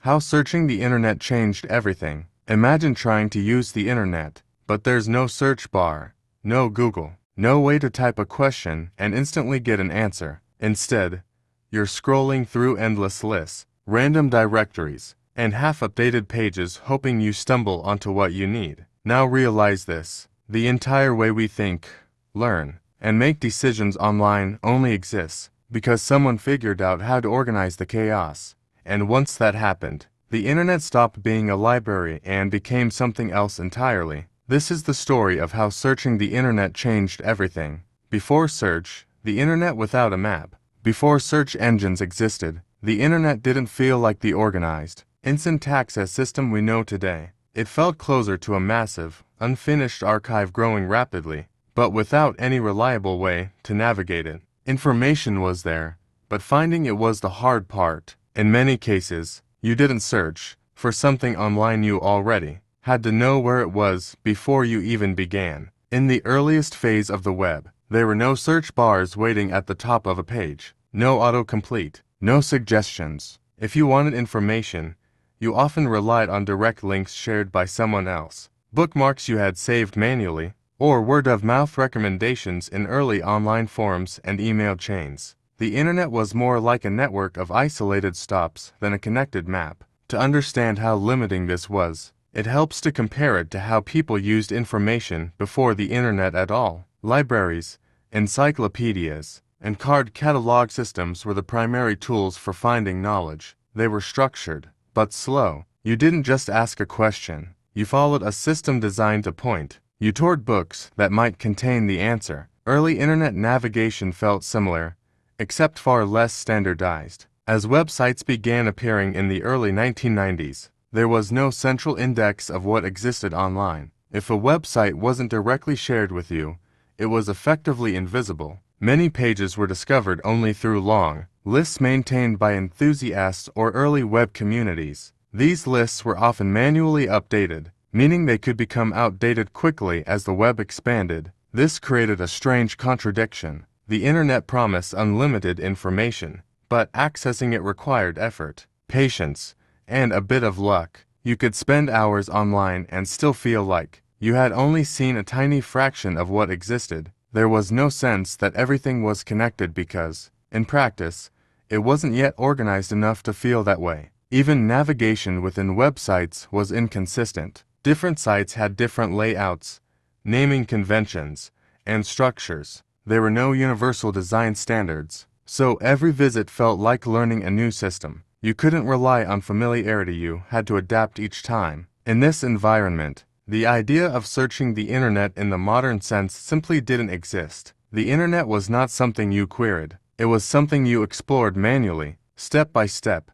How searching the internet changed everything. Imagine trying to use the internet, but there's no search bar, no Google, no way to type a question and instantly get an answer. Instead, you're scrolling through endless lists, random directories, and half-updated pages hoping you stumble onto what you need. Now realize this: the entire way we think, learn, and make decisions online only exists because someone figured out how to organize the chaos. And once that happened, the internet stopped being a library and became something else entirely. This is the story of how searching the internet changed everything. Before search, the internet without a map. Before search engines existed, the internet didn't feel like the organized, instant access system we know today. It felt closer to a massive, unfinished archive growing rapidly, but without any reliable way to navigate it. Information was there, but finding it was the hard part. In many cases, you didn't search for something online, you already had to know where it was before you even began. In the earliest phase of the web, there were no search bars waiting at the top of a page, no autocomplete, no suggestions. If you wanted information, you often relied on direct links shared by someone else, bookmarks you had saved manually, or word-of-mouth recommendations in early online forums and email chains. The internet was more like a network of isolated stops than a connected map. To understand how limiting this was, it helps to compare it to how people used information before the internet at all. Libraries, encyclopedias, and card catalog systems were the primary tools for finding knowledge. They were structured, but slow. You didn't just ask a question. You followed a system designed to point you toward books that might contain the answer. Early internet navigation felt similar, except far less standardized. As websites began appearing in the early 1990s, there was no central index of what existed online. If a website wasn't directly shared with you, it was effectively invisible. Many pages were discovered only through long lists maintained by enthusiasts or early web communities. These lists were often manually updated, meaning they could become outdated quickly as the web expanded. This created a strange contradiction. The internet promised unlimited information, but accessing it required effort, patience, and a bit of luck. You could spend hours online and still feel like you had only seen a tiny fraction of what existed. There was no sense that everything was connected because, in practice, it wasn't yet organized enough to feel that way. Even navigation within websites was inconsistent. Different sites had different layouts, naming conventions, and structures. There were no universal design standards, so every visit felt like learning a new system. You couldn't rely on familiarity, you had to adapt each time. In this environment, the idea of searching the internet in the modern sense simply didn't exist. The internet was not something you queried. It was something you explored manually, step by step,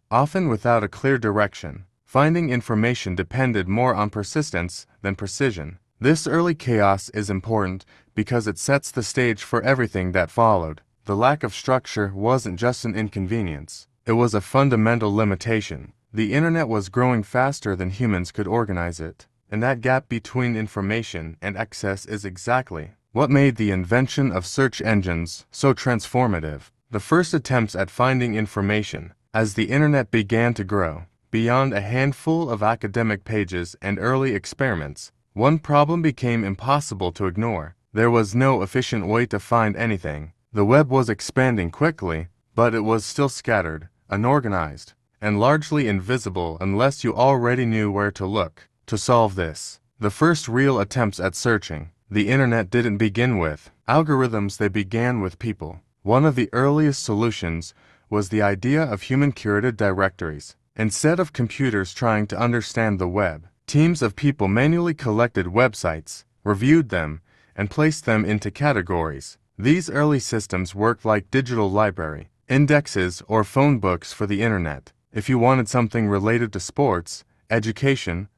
often without a clear direction. Finding information depended more on persistence than precision. This early chaos is important because it sets the stage for everything that followed. The lack of structure wasn't just an inconvenience. It was a fundamental limitation. The internet was growing faster than humans could organize it, and that gap between information and access is exactly what made the invention of search engines so transformative. The first attempts at finding information, as the internet began to grow, beyond a handful of academic pages and early experiments, one problem became impossible to ignore. There was no efficient way to find anything. The web was expanding quickly, but it was still scattered, unorganized, and largely invisible unless you already knew where to look. To solve this, the first real attempts at searching the internet didn't begin with algorithms, they began with people. One of the earliest solutions was the idea of human-curated directories. Instead of computers trying to understand the web, teams of people manually collected websites, reviewed them, and placed them into categories. These early systems worked like digital library indexes or phone books for the internet. If you wanted something related to sports, education,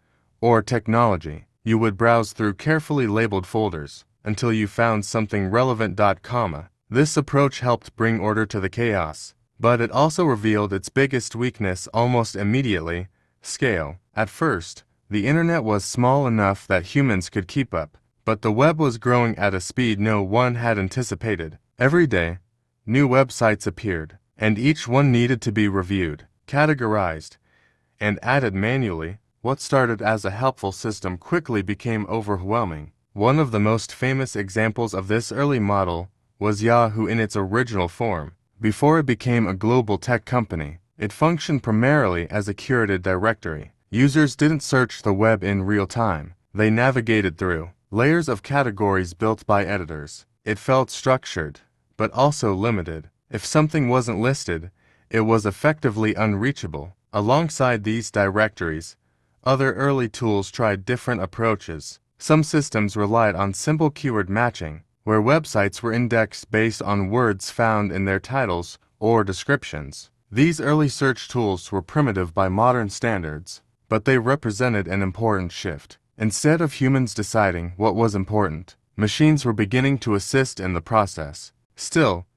or technology, you would browse through carefully labeled folders until you found something relevant. This approach helped bring order to the chaos, but it also revealed its biggest weakness almost immediately: scale. At first, the internet was small enough that humans could keep up, but the web was growing at a speed no one had anticipated. Every day, new websites appeared, and each one needed to be reviewed, categorized, and added manually, what started as a helpful system quickly became overwhelming. One of the most famous examples of this early model was Yahoo in its original form. Before it became a global tech company, it functioned primarily as a curated directory. Users didn't search the web in real time. They navigated through layers of categories built by editors. It felt structured, but also limited. If something wasn't listed, it was effectively unreachable. Alongside these directories, other early tools tried different approaches. Some systems relied on simple keyword matching, where websites were indexed based on words found in their titles or descriptions. These early search tools were primitive by modern standards, but they represented an important shift. Instead of humans deciding what was important, machines were beginning to assist in the process. Still,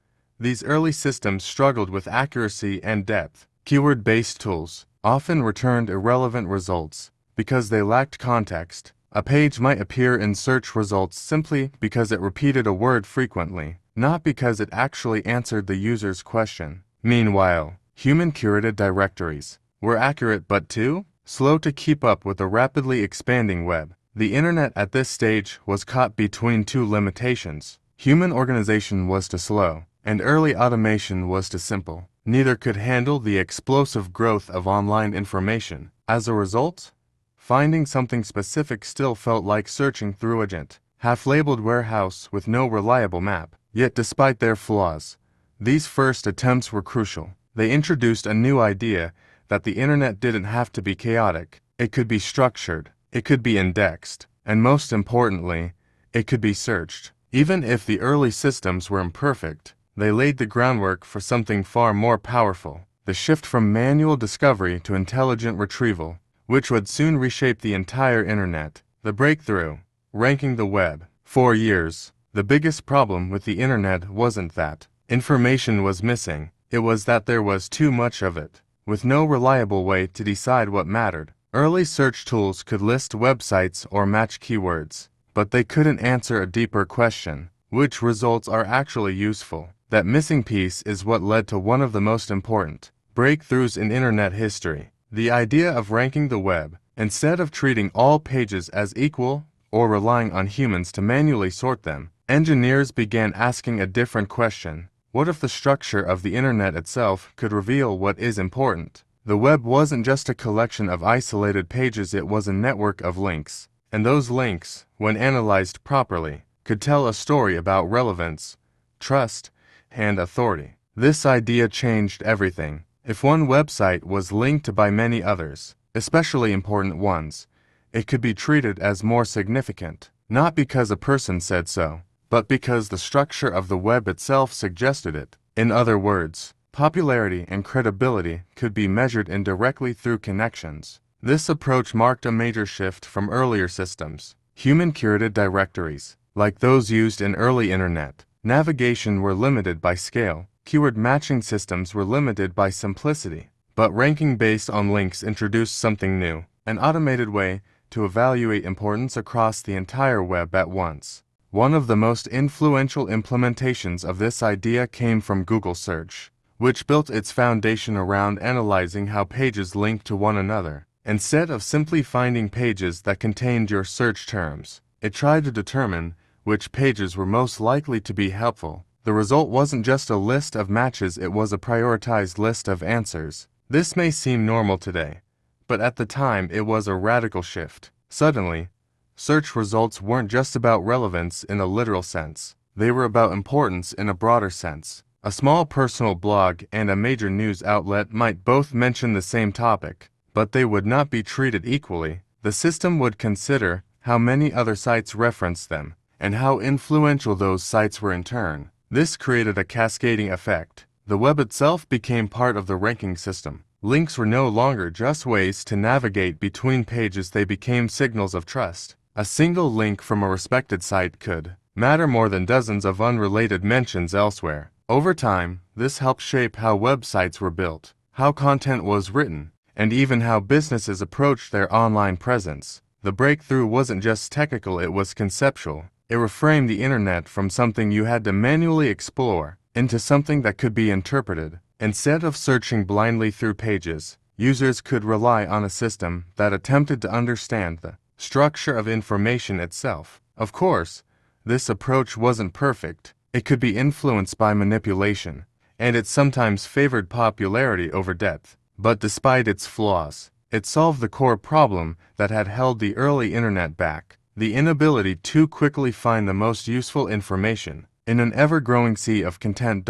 these early systems struggled with accuracy and depth. Keyword-based tools often returned irrelevant results because they lacked context. A page might appear in search results simply because it repeated a word frequently, not because it actually answered the user's question. Meanwhile, human-curated directories were accurate but too slow to keep up with the rapidly expanding web. The internet at this stage was caught between two limitations. Human organization was too slow, and early automation was too simple. Neither could handle the explosive growth of online information. As a result, finding something specific still felt like searching through a giant, half-labeled warehouse with no reliable map. Yet despite their flaws, these first attempts were crucial. They introduced a new idea that the internet didn't have to be chaotic. It could be structured, it could be indexed, and most importantly, it could be searched. Even if the early systems were imperfect, they laid the groundwork for something far more powerful, the shift from manual discovery to intelligent retrieval, which would soon reshape the entire internet. The breakthrough: ranking the web. For years, the biggest problem with the internet wasn't that information was missing, it was that there was too much of it, with no reliable way to decide what mattered. Early search tools could list websites or match keywords, but they couldn't answer a deeper question: which results are actually useful? That missing piece is what led to one of the most important breakthroughs in internet history: the idea of ranking the web. Instead of treating all pages as equal or relying on humans to manually sort them, engineers began asking a different question. What if the structure of the internet itself could reveal what is important? The web wasn't just a collection of isolated pages, it was a network of links. And those links, when analyzed properly, could tell a story about relevance, trust, and authority. This idea changed everything. If one website was linked by many others, especially important ones, it could be treated as more significant, not because a person said so, but because the structure of the web itself suggested it. In other words, popularity and credibility could be measured indirectly through connections. This approach marked a major shift from earlier systems. Human-curated directories, like those used in early internet navigation, were limited by scale. Keyword matching systems were limited by simplicity. But ranking based on links introduced something new: an automated way to evaluate importance across the entire web at once. One of the most influential implementations of this idea came from Google Search, which built its foundation around analyzing how pages link to one another. Instead of simply finding pages that contained your search terms, it tried to determine which pages were most likely to be helpful. The result wasn't just a list of matches, it was a prioritized list of answers. This may seem normal today, but at the time it was a radical shift. Suddenly, search results weren't just about relevance in a literal sense. They were about importance in a broader sense. A small personal blog and a major news outlet might both mention the same topic, but they would not be treated equally. The system would consider how many other sites referenced them, and how influential those sites were in turn. This created a cascading effect. The web itself became part of the ranking system. Links were no longer just ways to navigate between pages, they became signals of trust. A single link from a respected site could matter more than dozens of unrelated mentions elsewhere. Over time, this helped shape how websites were built, how content was written, and even how businesses approached their online presence. The breakthrough wasn't just technical, it was conceptual. It reframed the internet from something you had to manually explore into something that could be interpreted. Instead of searching blindly through pages, users could rely on a system that attempted to understand the structure of information itself. Of course, this approach wasn't perfect. It could be influenced by manipulation, and it sometimes favored popularity over depth. But despite its flaws, it solved the core problem that had held the early internet back: the inability to quickly find the most useful information in an ever-growing sea of content.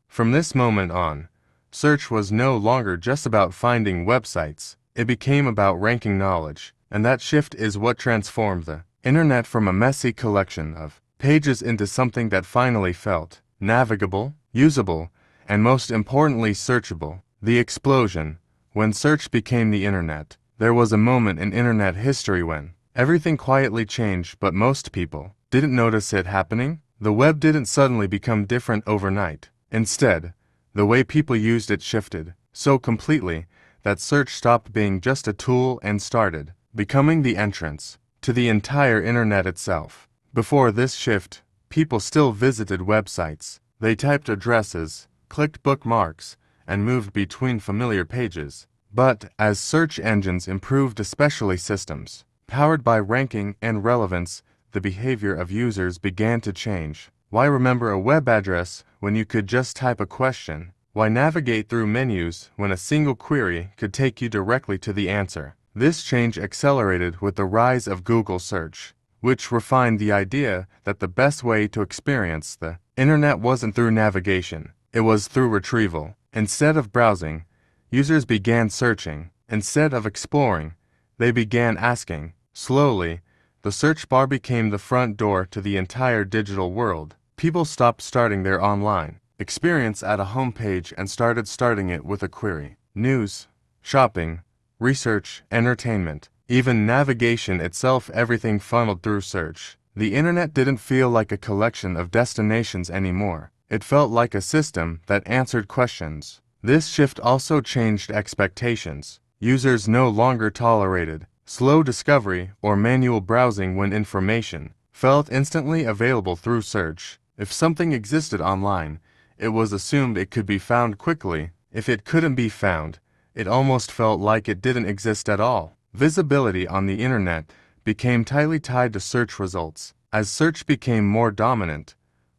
From this moment on, search was no longer just about finding websites. It became about ranking knowledge, and that shift is what transformed the internet from a messy collection of pages into something that finally felt navigable, usable, and most importantly searchable. The explosion. When search became the internet, there was a moment in internet history when everything quietly changed, but most people didn't notice it happening. The web didn't suddenly become different overnight. Instead, the way people used it shifted so completely that search stopped being just a tool and started becoming the entrance to the entire internet itself. Before this shift, people still visited websites. They typed addresses, clicked bookmarks, and moved between familiar pages. But as search engines improved, especially systems powered by ranking and relevance, the behavior of users began to change. Why remember a web address when you could just type a question? Why navigate through menus when a single query could take you directly to the answer? This change accelerated with the rise of Google search, which refined the idea that the best way to experience the internet wasn't through navigation, it was through retrieval. Instead of browsing, users began searching. Instead of exploring, they began asking. Slowly, the search bar became the front door to the entire digital world. People stopped starting their online experience at a homepage and starting it with a query. News, shopping, research, entertainment, even navigation itself, everything funneled through search. The internet didn't feel like a collection of destinations anymore. It felt like a system that answered questions. This shift also changed expectations. Users no longer tolerated slow discovery or manual browsing when information felt instantly available through search. If something existed online, it was assumed it could be found quickly. If it couldn't be found, it almost felt like it didn't exist at all. Visibility on the internet became tightly tied to search results. As search became more dominant,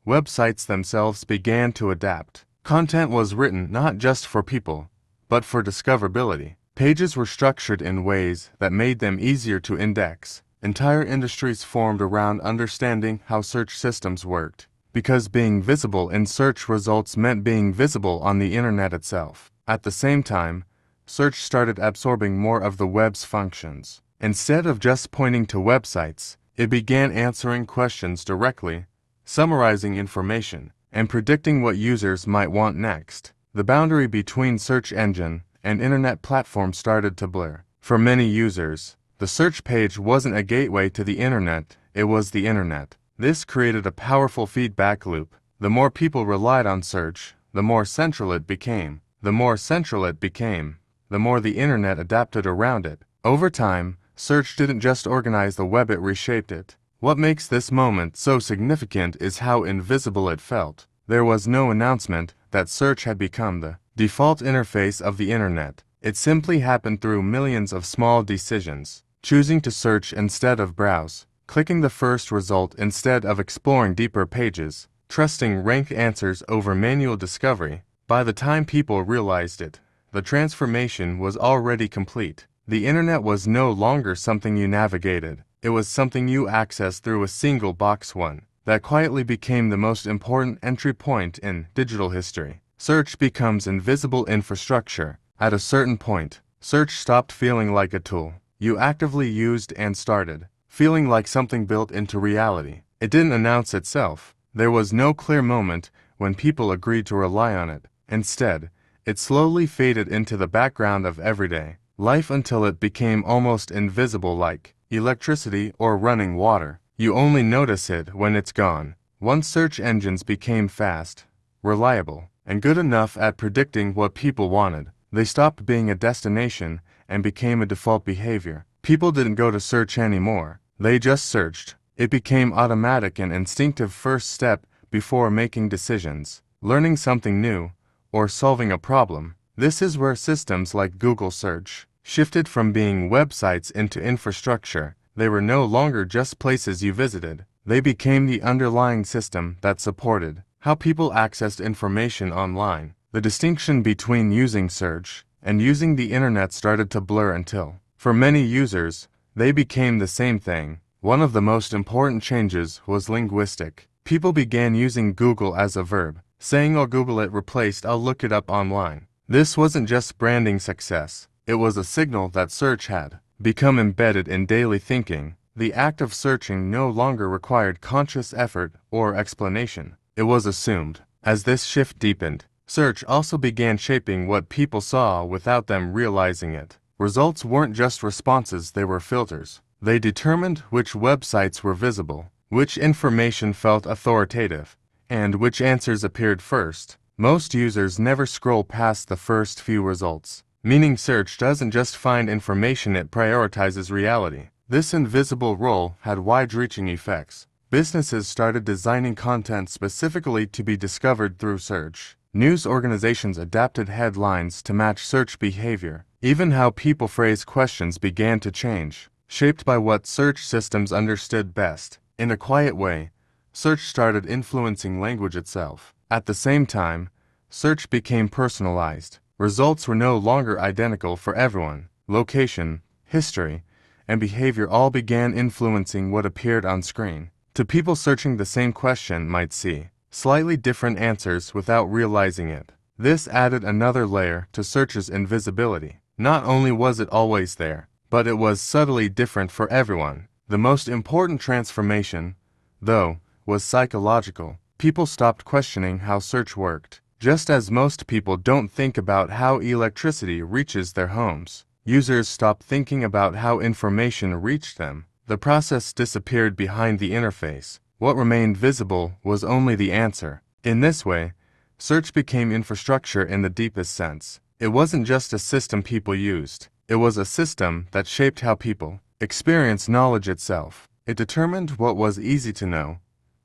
websites themselves began to adapt. Content was written not just for people, but for discoverability. Pages were structured in ways that made them easier to index. Entire industries formed around understanding how search systems worked, because being visible in search results meant being visible on the internet itself. At the same time, search started absorbing more of the web's functions. Instead of just pointing to websites, it began answering questions directly, summarizing information, and predicting what users might want next. The boundary between search engine and internet platform started to blur. For many users, the search page wasn't a gateway to the internet, it was the internet. This created a powerful feedback loop. The more people relied on search, the more central it became. The more central it became, the more the internet adapted around it. Over time, search didn't just organize the web, it reshaped it. What makes this moment so significant is how invisible it felt. There was no announcement that search had become the default interface of the internet. It simply happened through millions of small decisions. Choosing to search instead of browse, clicking the first result instead of exploring deeper pages, trusting ranked answers over manual discovery. By the time people realized it, the transformation was already complete. The internet was no longer something you navigated. It was something you accessed through a single box, one that quietly became the most important entry point in digital history. Search becomes invisible infrastructure. At a certain point, search stopped feeling like a tool you actively used and started feeling like something built into reality. It didn't announce itself. There was no clear moment when people agreed to rely on it. Instead, it slowly faded into the background of everyday life until it became almost invisible, like electricity or running water. You only notice it when it's gone. Once search engines became fast, reliable, and good enough at predicting what people wanted, they stopped being a destination and became a default behavior. People didn't go to search anymore. They just searched. It became automatic, an instinctive first step before making decisions, learning something new, or solving a problem. This is where systems like Google Search shifted from being websites into infrastructure. They were no longer just places you visited. They became the underlying system that supported how people accessed information online. The distinction between using search and using the internet started to blur until, for many users, they became the same thing. One of the most important changes was linguistic. People began using Google as a verb, saying "I'll Google it" replaced "I'll look it up online." This wasn't just branding success. It was a signal that search had become embedded in daily thinking. The act of searching no longer required conscious effort or explanation. It was assumed. As this shift deepened, search also began shaping what people saw without them realizing it. Results weren't just responses, they were filters. They determined which websites were visible, which information felt authoritative, and which answers appeared first. Most users never scroll past the first few results, meaning search doesn't just find information, it prioritizes reality. This invisible role had wide-reaching effects. Businesses started designing content specifically to be discovered through search. News organizations adapted headlines to match search behavior. Even how people phrase questions began to change, shaped by what search systems understood best. In a quiet way, search started influencing language itself. At the same time, search became personalized. Results were no longer identical for everyone. Location, history, and behavior all began influencing what appeared on screen. To people searching the same question might see slightly different answers without realizing it. This added another layer to search's invisibility. Not only was it always there, but it was subtly different for everyone. The most important transformation, though, was psychological. People stopped questioning how search worked. Just as most people don't think about how electricity reaches their homes, users stopped thinking about how information reached them. The process disappeared behind the interface. What remained visible was only the answer. In this way, search became infrastructure in the deepest sense. It wasn't just a system people used. It was a system that shaped how people experienced knowledge itself. It determined what was easy to know,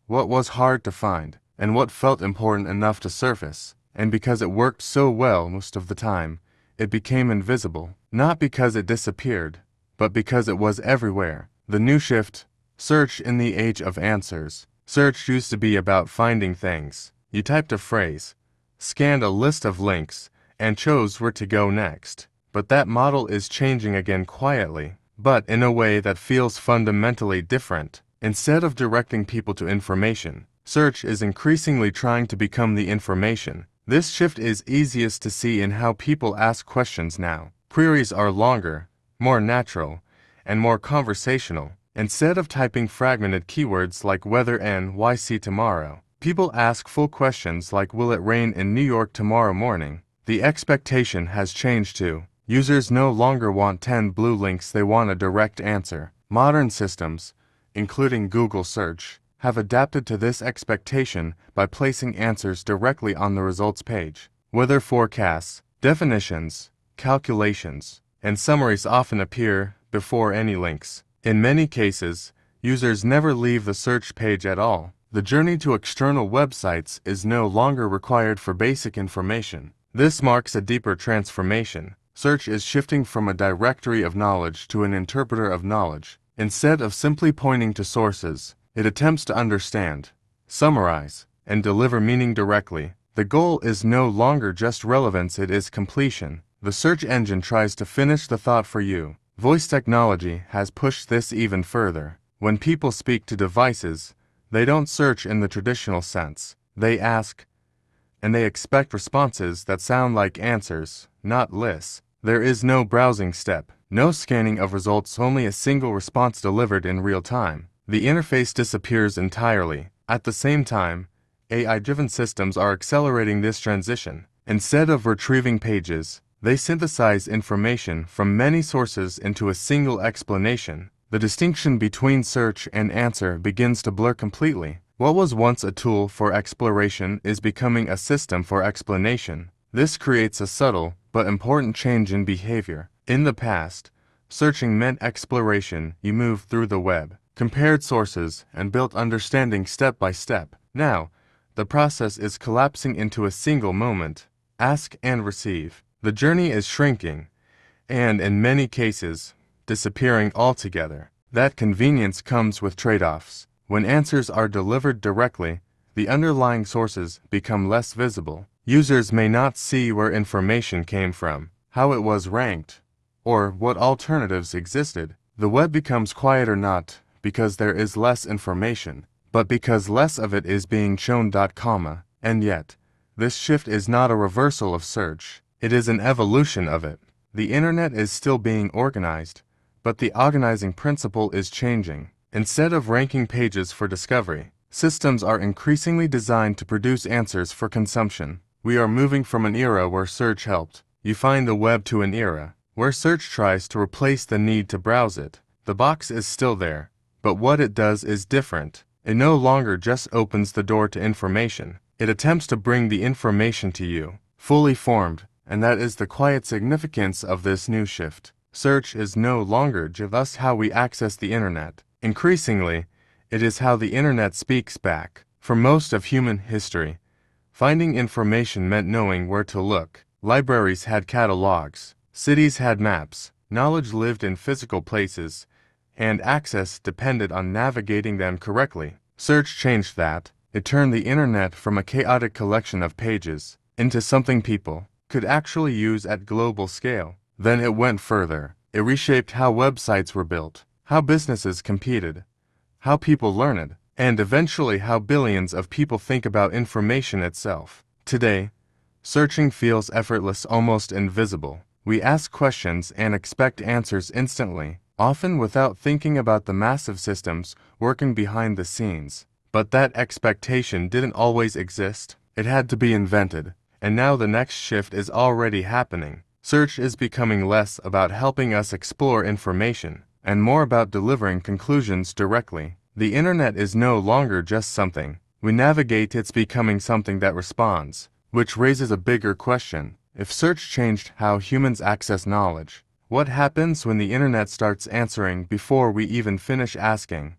what was hard to find, and what felt important enough to surface. And because it worked so well most of the time, it became invisible. Not because it disappeared, but because it was everywhere. The new shift, search in the age of answers. Search used to be about finding things. You typed a phrase, scanned a list of links, and chose where to go next. But that model is changing again quietly, but in a way that feels fundamentally different. Instead of directing people to information, search is increasingly trying to become the information. This shift is easiest to see in how people ask questions now. Queries are longer, more natural, and more conversational. Instead of typing fragmented keywords like weather and why see tomorrow, people ask full questions like will it rain in New York tomorrow morning? The expectation has changed too. Users no longer want 10 blue links, they want a direct answer. Modern systems, including Google Search, have adapted to this expectation by placing answers directly on the results page. Weather forecasts, definitions, calculations, and summaries often appear before any links. In many cases, users never leave the search page at all. The journey to external websites is no longer required for basic information. This marks a deeper transformation. Search is shifting from a directory of knowledge to an interpreter of knowledge. Instead of simply pointing to sources, it attempts to understand, summarize, and deliver meaning directly. The goal is no longer just relevance, it is completion. The search engine tries to finish the thought for you. Voice technology has pushed this even further. When people speak to devices, they don't search in the traditional sense. They ask, and they expect responses that sound like answers, not lists. There is no browsing step, no scanning of results, only a single response delivered in real time. The interface disappears entirely. At the same time, AI-driven systems are accelerating this transition. Instead of retrieving pages, they synthesize information from many sources into a single explanation. The distinction between search and answer begins to blur completely. What was once a tool for exploration is becoming a system for explanation. This creates a subtle but important change in behavior. In the past, searching meant exploration. You moved through the web, compared sources, and built understanding step by step. Now, the process is collapsing into a single moment: ask and receive. The journey is shrinking, and in many cases, disappearing altogether. That convenience comes with trade-offs. When answers are delivered directly, the underlying sources become less visible. Users may not see where information came from, how it was ranked, or what alternatives existed. The web becomes quieter not because there is less information, but because less of it is being shown. And yet, this shift is not a reversal of search, it is an evolution of it. The internet is still being organized, but the organizing principle is changing. Instead of ranking pages for discovery, systems are increasingly designed to produce answers for consumption. We are moving from an era where search helped you find the web to an era where search tries to replace the need to browse it. The box is still there, but what it does is different. It no longer just opens the door to information. It attempts to bring the information to you, fully formed, and that is the quiet significance of this new shift. Search is no longer just how we access the internet. Increasingly, it is how the internet speaks back. For most of human history, finding information meant knowing where to look. Libraries had catalogs, cities had maps, knowledge lived in physical places, and access depended on navigating them correctly. Search changed that. It turned the internet from a chaotic collection of pages into something people could actually use at global scale. Then it went further. It reshaped how websites were built, how businesses competed, how people learned, and eventually how billions of people think about information itself. Today, searching feels effortless, almost invisible. We ask questions and expect answers instantly, often without thinking about the massive systems working behind the scenes. But that expectation didn't always exist. It had to be invented, and now the next shift is already happening. Search is becoming less about helping us explore information, and more about delivering conclusions directly. The internet is no longer just something we navigate, it's becoming something that responds, which raises a bigger question. If search changed how humans access knowledge, what happens when the internet starts answering before we even finish asking?